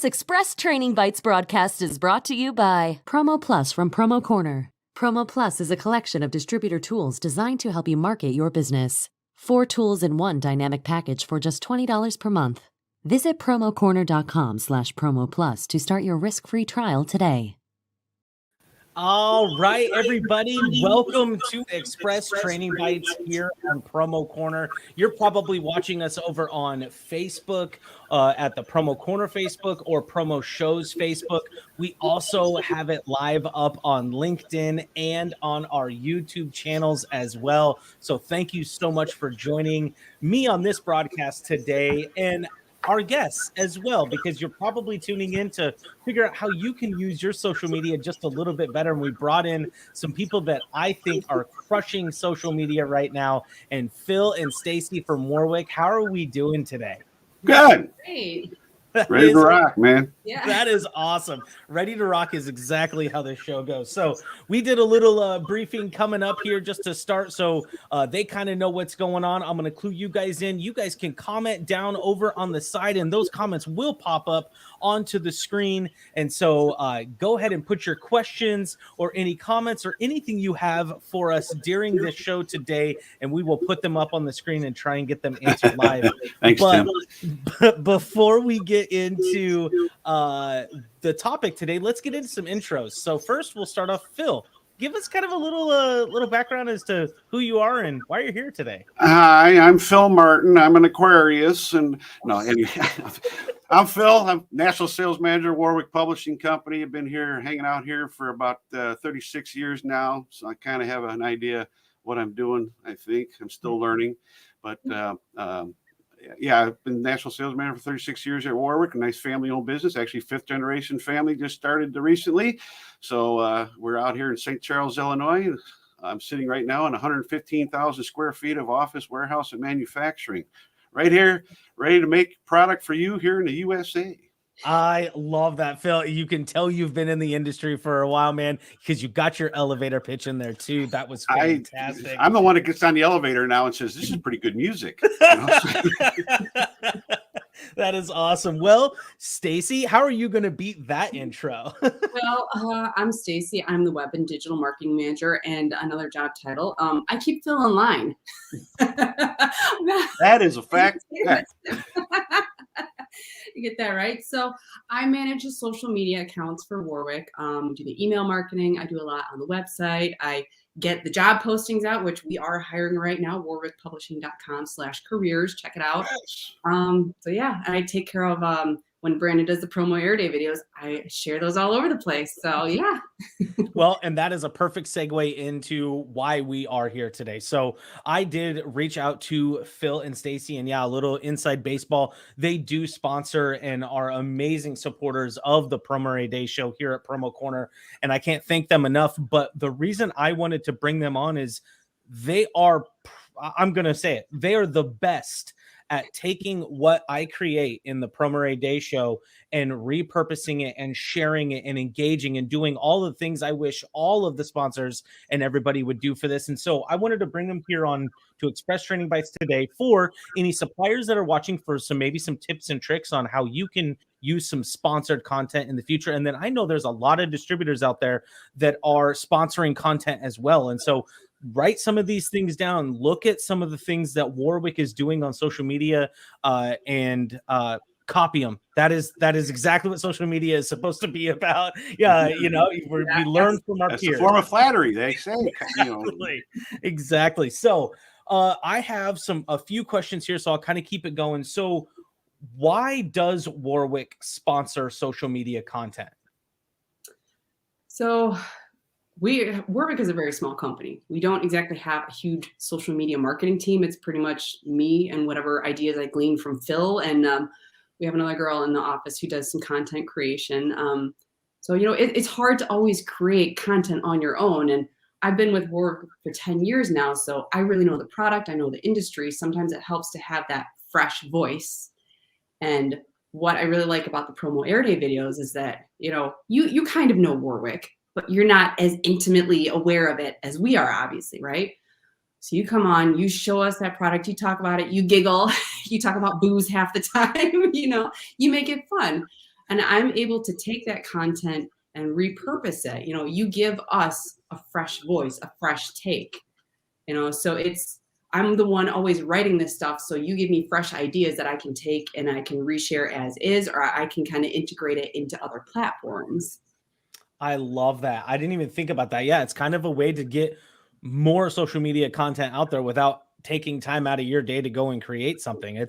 This Express Training Bites broadcast is brought to you by Promo Plus from PromoCorner. Promo Plus is a collection of distributor tools designed to help you market your business. 4 tools in one dynamic package for just $20 per month. Visit promocorner.com/promo plus to start your risk-free trial today. All right, everybody, welcome to Express Training Bites here on PromoCorner. You're probably watching us over on Facebook at the PromoCorner Facebook or Promo Shows Facebook. We also have it live up on LinkedIn and on our YouTube channels as well. So thank you so much for joining me on this broadcast today, and our guests as well, because you're probably tuning in to figure out how you can use your social media just a little bit better. And we brought in some people that I think are crushing social media right now. And Phil and Stacey from Warwick, how are we doing today? Good. Great. Ready to rock, man. Yeah. That is awesome. Ready to rock is exactly how this show goes. So we did a little briefing coming up here just to start, so they kind of know what's going on. I'm going to clue you guys in. You guys can comment down over on the side, and those comments will pop up onto the screen. And so go ahead and put your questions or any comments or anything you have for us during this show today, and we will put them up on the screen and try and get them answered live. Thanks, but Tim. before we get into the topic today, let's get into some intros. So first, we'll start off. Phil, give us kind of a little background as to who you are and why you're here today. Hi, I'm Phil Martin. I'm an Aquarius, and no, anyway, I'm Phil. I'm National Sales Manager, Warwick Publishing Company. I've been here, hanging out here for about 36 years now, so I kind of have an idea what I'm doing. I think I'm still learning, but yeah, I've been national sales manager for 36 years at Warwick, a nice family-owned business. Actually, 5th-generation family, just started recently. So we're out here in St. Charles, Illinois. I'm sitting right now in 115,000 square feet of office, warehouse, and manufacturing. Right here, ready to make product for you here in the USA. I love that, Phil. You can tell you've been in the industry for a while, man, because you got your elevator pitch in there too. That was fantastic. I'm the one that gets on the elevator now and says, "This is pretty good music." That is awesome. Well, Stacey, how are you going to beat that intro? Well, I'm Stacey. I'm the Web and Digital Marketing Manager, and another job title. I keep Phil in line. That is a fact. You get that right. So I manage the social media accounts for Warwick, do the email marketing. I do a lot on the website. I get the job postings out, which we are hiring right now, warwickpublishing.com/careers. Check it out. So yeah, I take care of when Brandon does the promo air day videos, I share those all over the place. So yeah. Well, and that is a perfect segue into why we are here today. So I did reach out to Phil and Stacey, and yeah, a little inside baseball. They do sponsor and are amazing supporters of the Promo Day show here at PromoCorner, and I can't thank them enough. But the reason I wanted to bring them on is they are, I'm going to say it, they are the best at taking what I create in the Promo Day show and repurposing it and sharing it and engaging and doing all the things I wish all of the sponsors and everybody would do for this. And so I wanted to bring them here on to Express Training Bites today for any suppliers that are watching, for maybe some tips and tricks on how you can use some sponsored content in the future. And then I know there's a lot of distributors out there that are sponsoring content as well. And so write some of these things down, look at some of the things that Warwick is doing on social media, and copy them. That is exactly what social media is supposed to be about. Yeah, we learn from our peers. It's a form of flattery, they say. Exactly. So I have a few questions here, so I'll kind of keep it going. So why does Warwick sponsor social media content? So Warwick is a very small company. We don't exactly have a huge social media marketing team. It's pretty much me and whatever ideas I glean from Phil. And we have another girl in the office who does some content creation. So, it's hard to always create content on your own. And I've been with Warwick for 10 years now, so I really know the product. I know the industry. Sometimes it helps to have that fresh voice. And what I really like about the Promo Air Day videos is that, you kind of know Warwick, but you're not as intimately aware of it as we are, obviously, right? So you come on, you show us that product, you talk about it, you giggle, you talk about booze half the time, you make it fun. And I'm able to take that content and repurpose it. You know, you give us a fresh voice, a fresh take, you know, so I'm the one always writing this stuff. So you give me fresh ideas that I can take and I can reshare as is, or I can kind of integrate it into other platforms. I love that. I didn't even think about that. Yeah, it's kind of a way to get more social media content out there without taking time out of your day to go and create something.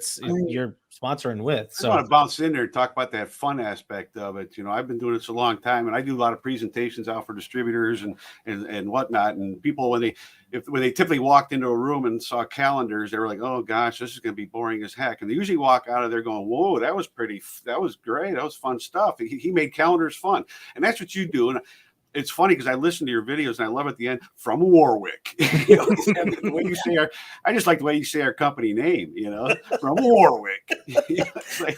You're sponsoring with. So I want to bounce in there and talk about that fun aspect of it. You know, I've been doing this a long time, and I do a lot of presentations out for distributors and whatnot. And people, when they typically walked into a room and saw calendars, they were like, "Oh gosh, this is going to be boring as heck." And they usually walk out of there going, "Whoa, that was great, that was fun stuff." He made calendars fun, and that's what you do. And it's funny because I listen to your videos and I love at the end, from Warwick. You know, the way you say I just like the way you say our company name, you know, from Warwick. It's like,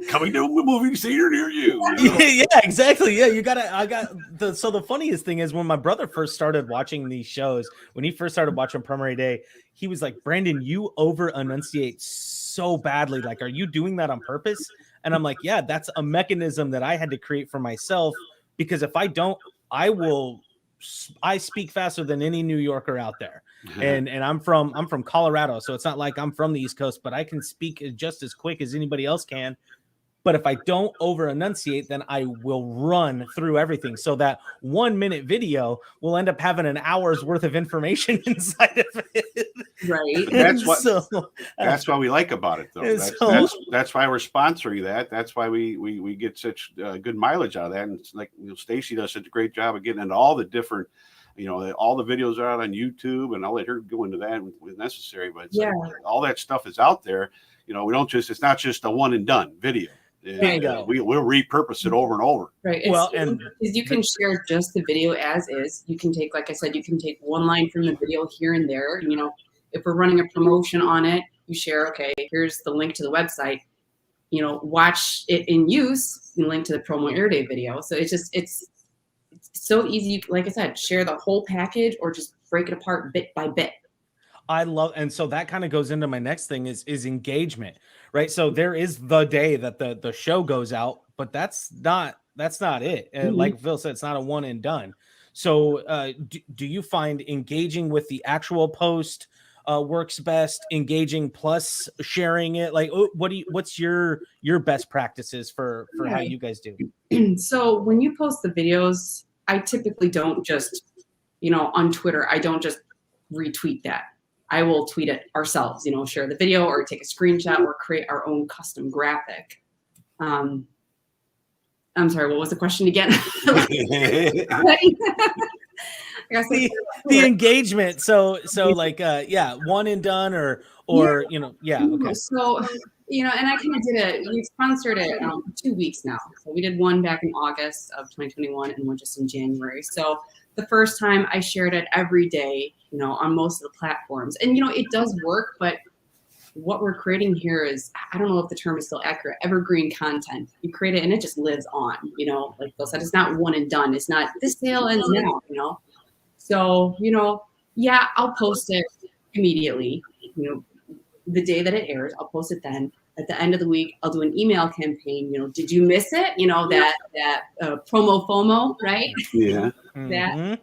coming to a movie theater near you. You know? Yeah, exactly. Yeah, so the funniest thing is when my brother first started watching these shows, when he first started watching Promo Day, he was like, "Brandon, you over enunciate so badly. Like, are you doing that on purpose?" And I'm like, "Yeah, that's a mechanism that I had to create for myself. Because if I don't, I speak faster than any New Yorker out there." And I'm from Colorado. So it's not like I'm from the East Coast, but I can speak just as quick as anybody else can. But if I don't over enunciate, then I will run through everything. So that 1 minute video will end up having an hour's worth of information inside of it. Right. That's what we like about it, though. That's why we're sponsoring that. That's why we get such good mileage out of that. And it's like, you know, Stacey does such a great job of getting into all the different, you know, all the videos are out on YouTube, and I'll let her go into that when necessary. But it's like, all that stuff is out there. You know, it's not just a one and done video. We'll repurpose it over and over. Right. And you can share just the video as is. You can take, like I said, you can take one line from the video here and there. You know, if we're running a promotion on it, you share, okay, here's the link to the website. You know, watch it in use, you link to the Promo Air Day video. So it's so easy. Like I said, share the whole package or just break it apart bit by bit. And so that kind of goes into my next thing is engagement, right? So there is the day that the show goes out, but that's not it. And like Phil said, it's not a one and done. So do you find engaging with the actual post works best, engaging plus sharing it? Like, what's your best practices for how you guys do? So when you post the videos, I typically don't just, you know, on Twitter, I don't just retweet that. I will tweet it ourselves, you know, share the video or take a screenshot or create our own custom graphic. I'm sorry, what was the question again? the engagement. So like, one and done or, you know, okay. So, you know, and I kind of did it. We sponsored it 2 weeks now. So we did one back in August of 2021 and one just in January. So the first time I shared it every day, you know, on most of the platforms. And, you know, it does work, but what we're creating here is, I don't know if the term is still accurate, evergreen content. You create it and it just lives on, you know, like Bill said, it's not one and done. It's not this sale ends now, you know? So, you know, yeah, I'll post it immediately, you know, the day that it airs, I'll post it then. At the end of the week, I'll do an email campaign. You know, did you miss it? You know, that promo FOMO, right? Yeah. That.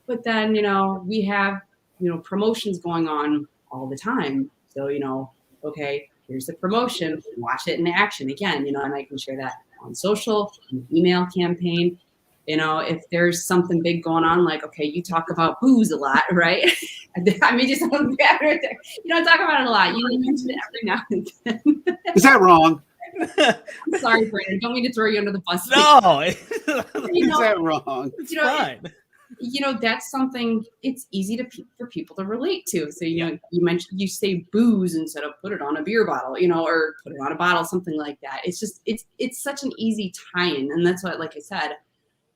But then, you know, we have, you know, promotions going on all the time. So, you know, okay, here's the promotion. Watch it in action again, you know, and I can share that on social, email campaign. You know, if there's something big going on, like, okay, you talk about booze a lot, right? I mean, just sound bad right there. You don't talk about it a lot. You mention it every now and then. Is that wrong? I'm sorry, Brandon. Don't mean to throw you under the bus. No. Is that wrong? You know, fine. You know, that's something it's easy for people to relate to. So, you know, you say booze instead of put it on a beer bottle, you know, or put it on a bottle, something like that. It's just, it's such an easy tie-in. And that's what, like I said,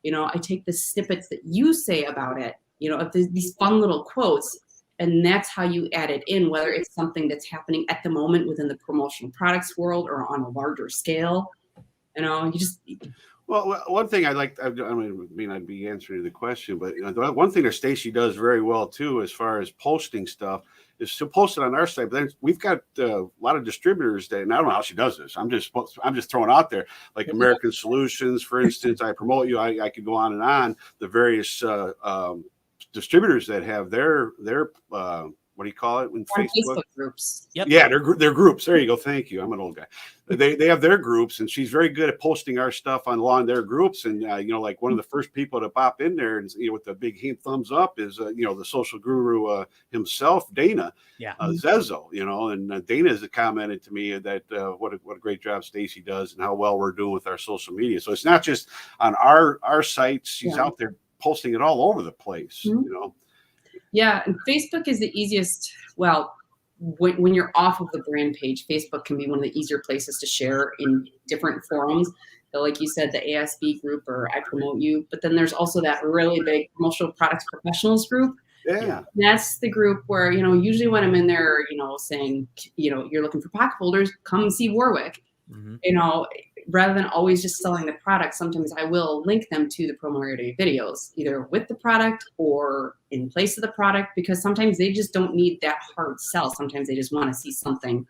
you know, I take the snippets that you say about it, you know, of these fun little quotes, and that's how you add it in, whether it's something that's happening at the moment within the promotional products world or on a larger scale. You know, you just. Well, one thing I mean, I'd be answering the question, but you know, the one thing that Stacey does very well too, as far as posting stuff, is to post it on our site. But then we've got a lot of distributors that, and I don't know how she does this. I'm just throwing out there, like American Solutions, for instance. I promote you. I could go on and on. The various distributors that have their what do you call it? When Facebook groups. Yep. Yeah, they're groups. There you go. Thank you. I'm an old guy. They have their groups, and she's very good at posting our stuff on their groups. And like one of the first people to pop in there and with the big thumbs up is the social guru himself, Dana. Yeah. Zezo. And Dana has commented to me that what a great job Stacey does and how well we're doing with our social media. So it's not just on our sites. She's out there posting it all over the place. Yeah, and Facebook is the easiest. Well, when you're off of the brand page, Facebook can be one of the easier places to share in different forums. So like you said, the ASB group or I Promote You, but then there's also that really big promotional products professionals group. Yeah. That's the group where, usually when I'm in there, saying, you're looking for pocket folders, come and see Warwick. Mm-hmm. Rather than always just selling the product, sometimes I will link them to the promo area videos, either with the product or in place of the product, because sometimes they just don't need that hard sell. Sometimes they just want to see something.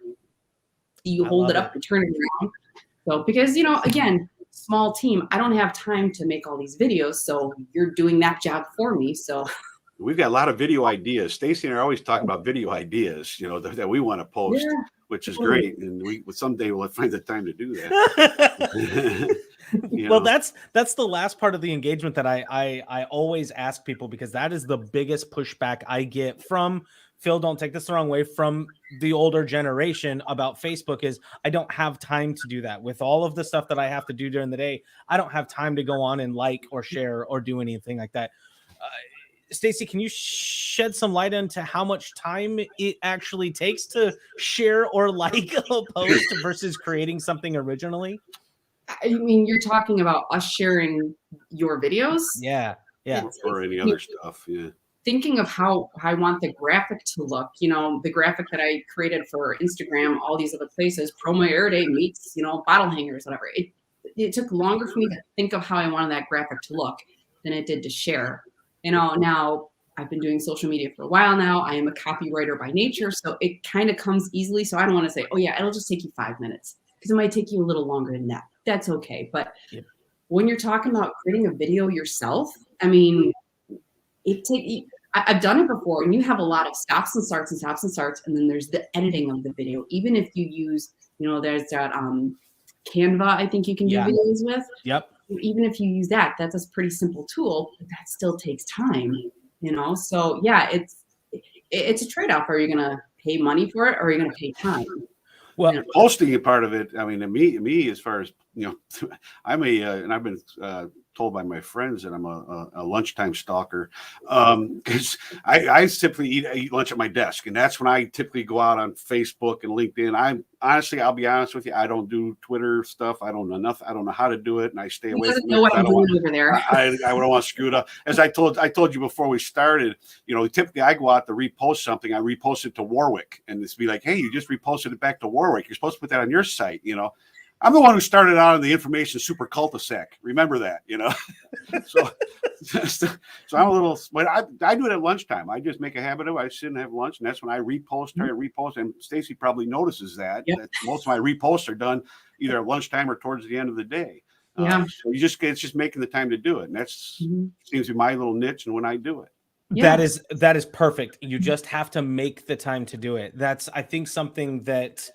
You hold it up and turn it around. So, because, again, small team, I don't have time to make all these videos. So you're doing that job for me. So we've got a lot of video ideas. Stacey and I are always talking about video ideas, that we want to post. Yeah. Which is great, and we someday we'll find the time to do that. Well, that's the last part of the engagement that I always ask people, because that is the biggest pushback I get from Phil. Don't take this the wrong way, from the older generation about Facebook is I don't have time to do that with all of the stuff that I have to do during the day. I don't have time to go on and like or share or do anything like that. Stacey, can you shed some light into how much time it actually takes to share or like a post versus creating something originally? I mean, you're talking about us sharing your videos? Yeah. Or any other stuff, yeah. Thinking of how I want the graphic to look, the graphic that I created for Instagram, all these other places, Promo Air Day meets, bottle hangers, whatever. It took longer for me to think of how I wanted that graphic to look than it did to share. Now I've been doing social media for a while now. I am a copywriter by nature, so it kind of comes easily. So I don't want to say, oh yeah, it'll just take you 5 minutes, because it might take you a little longer than that. That's okay. But when you're talking about creating a video yourself, I mean, I've done it before, and you have a lot of stops and starts, and then there's the editing of the video. Even if you use, there's that Canva, I think you can do videos with. Yep. Even if you use that, that's a pretty simple tool, but that still takes time, So yeah, it's a trade-off. Are you going to pay money for it, or are you going to pay time? Well, posting a part of it. I mean, me, as far as I'm and I've been told by my friends that I'm a lunchtime stalker, because I typically eat lunch at my desk, and that's when I typically go out on Facebook and LinkedIn. I'll be honest with you, I don't do Twitter stuff. I don't know nothing. I don't know how to do it, and I stay away from it. Know what I'm doing over there. I don't want to screw it up. As I told you before we started, typically I go out to repost something. I repost it to Warwick, and it's be like, hey, you just reposted it back to Warwick. You're supposed to put that on your site, I'm the one who started out in the information super cul-de-sac. Remember that, So I'm a little, but I do it at lunchtime. I just make a habit of it. I sit and have lunch, and that's when I repost, and Stacey probably notices that most of my reposts are done either at lunchtime or towards the end of the day. So it's just making the time to do it, and that's seems to be my little niche, and when I do it. Yeah. That is perfect. You just have to make the time to do it. That's, I think, something that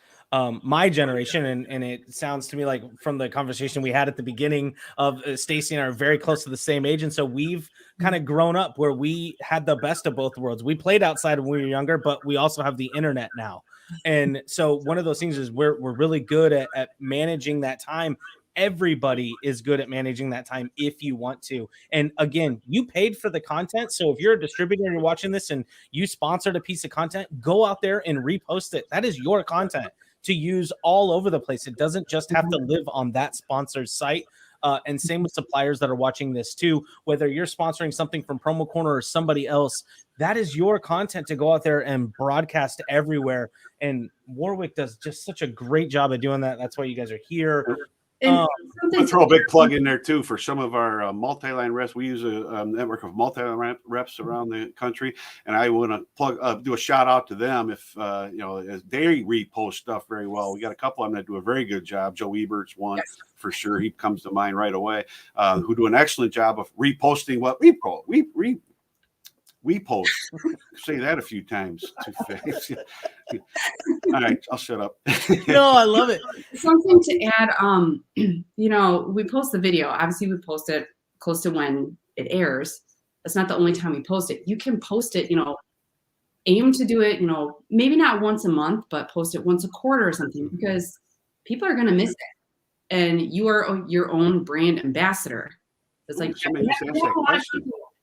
my generation, and it sounds to me like from the conversation we had at the beginning of Stacey and I are very close to the same age. And so we've kind of grown up where we had the best of both worlds. We played outside when we were younger, but we also have the internet now. And so one of those things is we're really good at managing that time. Everybody is good at managing that time if you want to. And again, you paid for the content. So if you're a distributor and you're watching this and you sponsored a piece of content, go out there and repost it. That is your content to use all over the place. It doesn't just have to live on that sponsor's site. And same with suppliers that are watching this too. Whether you're sponsoring something from PromoCorner or somebody else, that is your content to go out there and broadcast everywhere. And Warwick does just such a great job of doing that. That's why you guys are here. And I'll throw a big plug in there too for some of our multi-line reps. We use a network of multi-line reps around the country, and I want to do a shout out to them if as they repost stuff very well. We got a couple of them that do a very good job. Joe Ebert's one for sure; he comes to mind right away. Who do an excellent job of reposting what we post. Say that a few times too fast. All right, I'll shut up. No, I love it. Something to add, we post the video. Obviously, we post it close to when it airs. That's not the only time we post it. You can post it, aim to do it, maybe not once a month, but post it once a quarter or something, because people are going to miss it. And you are your own brand ambassador. It's like,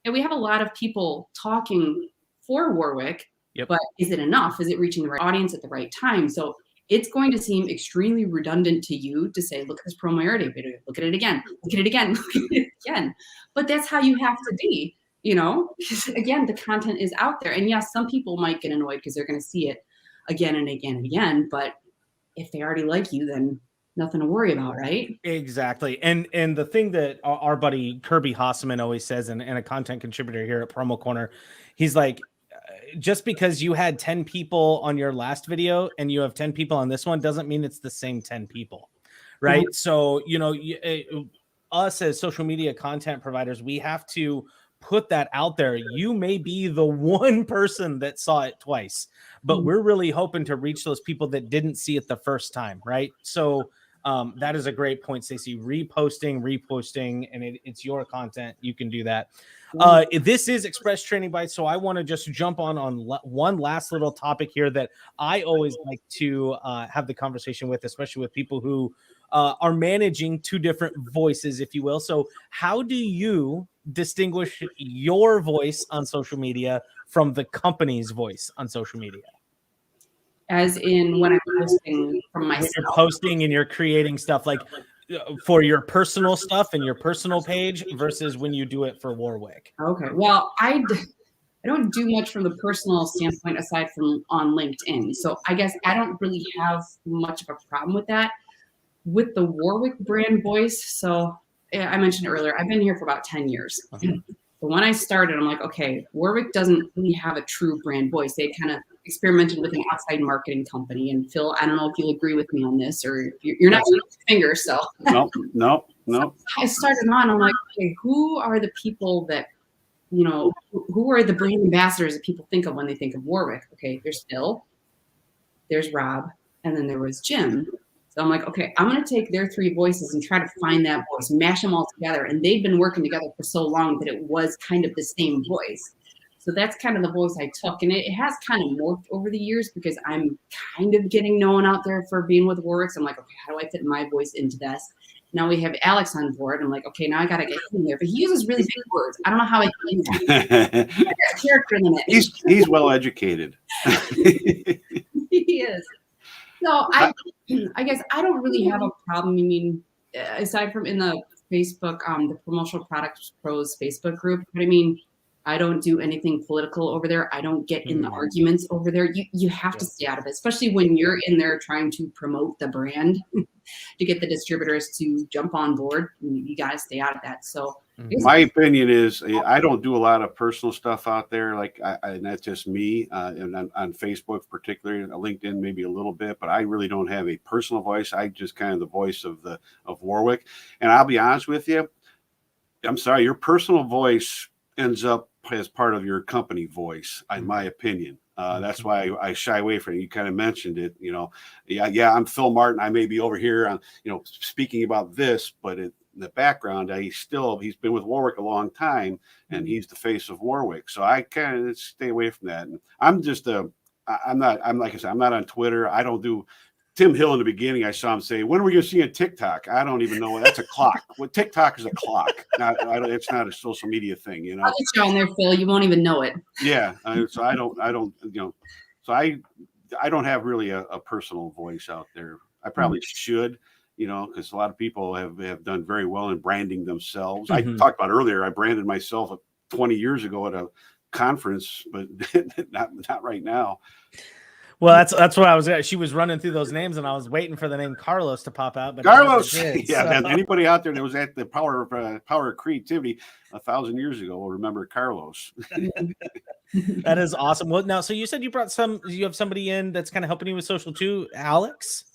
and we have a lot of people talking for Warwick, but is it enough? Is it reaching the right audience at the right time? So it's going to seem extremely redundant to you to say, look at this promo video, look at it again, look at it again, look at it again. But that's how you have to be, because again, the content is out there. And yes, some people might get annoyed because they're going to see it again and again and again. But if they already like you, then nothing to worry about, right? Exactly. And the thing that our buddy Kirby Hasseman always says, and a content contributor here at PromoCorner, he's like, just because you had 10 people on your last video and you have 10 people on this one doesn't mean it's the same 10 people, right? Mm-hmm. So, us as social media content providers, we have to put that out there. You may be the one person that saw it twice, but we're really hoping to reach those people that didn't see it the first time, right? So that is a great point, Stacey. Reposting, and it's your content. You can do that. This is Express Training Bites, so I want to just jump on one last little topic here that I always like to have the conversation with, especially with people who are managing two different voices, if you will. So how do you distinguish your voice on social media from the company's voice on social media? As in when I'm posting from myself. When you're posting and you're creating stuff like for your personal stuff and your personal page versus when you do it for Warwick. Okay. Well, I don't do much from the personal standpoint aside from on LinkedIn. So I guess I don't really have much of a problem with that. With the Warwick brand voice, so I mentioned earlier, I've been here for about 10 years. Okay. But when I started, I'm like, okay, Warwick doesn't really have a true brand voice. They kind of experimented with an outside marketing company. And Phil, I don't know if you'll agree with me on this, or you're not using your fingers. So no. So I started on, I'm like, okay, who are the people that, who are the brand ambassadors that people think of when they think of Warwick? Okay, there's Phil, there's Rob, and then there was Jim. So I'm like, okay, I'm going to take their three voices and try to find that voice, mash them all together. And they've been working together for so long that it was kind of the same voice. So that's kind of the voice I took. And it has kind of morphed over the years because I'm kind of getting known out there for being with Warwick. So I'm like, okay, how do I fit my voice into this? Now we have Alex on board. I'm like, okay, now I got to get him in there. But he uses really big words. I don't know how I can use that. Character limit. He's well educated. He is. So I guess I don't really have a problem. I mean, aside from in the Facebook, the Promotional Products Pros Facebook group, but I mean, I don't do anything political over there. I don't get in the arguments over there. You have to stay out of it, especially when you're in there trying to promote the brand to get the distributors to jump on board. You got to stay out of that. So my opinion is I don't do a lot of personal stuff out there. Like and that's just me. And on Facebook, particularly, LinkedIn, maybe a little bit, but I really don't have a personal voice. I just kind of the voice of Warwick. And I'll be honest with you. I'm sorry, your personal voice ends up as part of your company voice, in my opinion. That's why I shy away from it. You kind of mentioned it, Yeah, I'm Phil Martin. I may be over here on, speaking about this, but in the background, he's been with Warwick a long time, and he's the face of Warwick. So I kind of stay away from that. And I'm like I said, I'm not on Twitter. I don't do. Tim Hill in the beginning, I saw him say, "When are we going to see a TikTok?" I don't even know. That's a clock. Well, TikTok is a clock. It's not a social media thing, I'll get you on there, Phil. You won't even know it. Yeah. So I don't. So I don't have really a personal voice out there. I probably should, because a lot of people have done very well in branding themselves. I talked about earlier. I branded myself 20 years ago at a conference, but not right now. Well, that's what I was. She was running through those names, and I was waiting for the name Carlos to pop out. But Carlos, yeah. Man, anybody out there that was at the Power of Creativity 1,000 years ago will remember Carlos. That is awesome. Well, now, so you said you have somebody in that's kind of helping you with social too, Alex.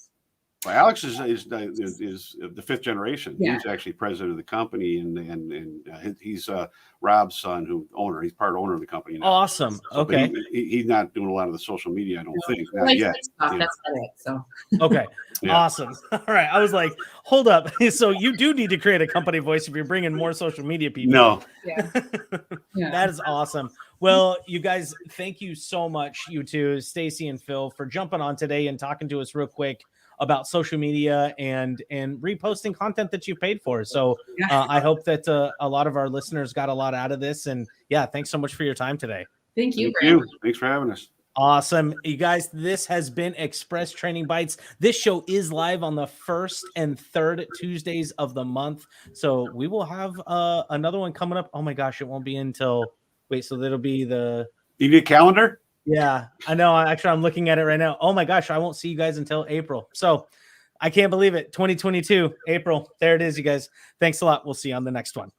Well, Alex is the fifth generation. Yeah. He's actually president of the company, and he's Rob's son, he's part owner of the company now. Awesome. So, okay. He's not doing a lot of the social media, I don't think. Not Like yet. stuff, Yeah. that's about it. So Okay. Yeah. Awesome. All right. I was like, hold up. So you do need to create a company voice if you're bringing more social media people. No. yeah. Yeah. That is awesome. Well, you guys, thank you so much, you two, Stacey and Phil, for jumping on today and talking to us real quick about social media and reposting content that you paid for. So I hope that a lot of our listeners got a lot out of this. And yeah, thanks so much for your time today. Thank you. Thanks for having us. Awesome. You guys, this has been Express Training Bites. This show is live on the 1st and 3rd Tuesdays of the month. So we will have another one coming up. Oh my gosh, it won't be until, so that'll be You need a calendar? Yeah, I know. Actually, I'm looking at it right now. Oh my gosh, I won't see you guys until April. So I can't believe it. 2022, April. There it is, you guys. Thanks a lot. We'll see you on the next one.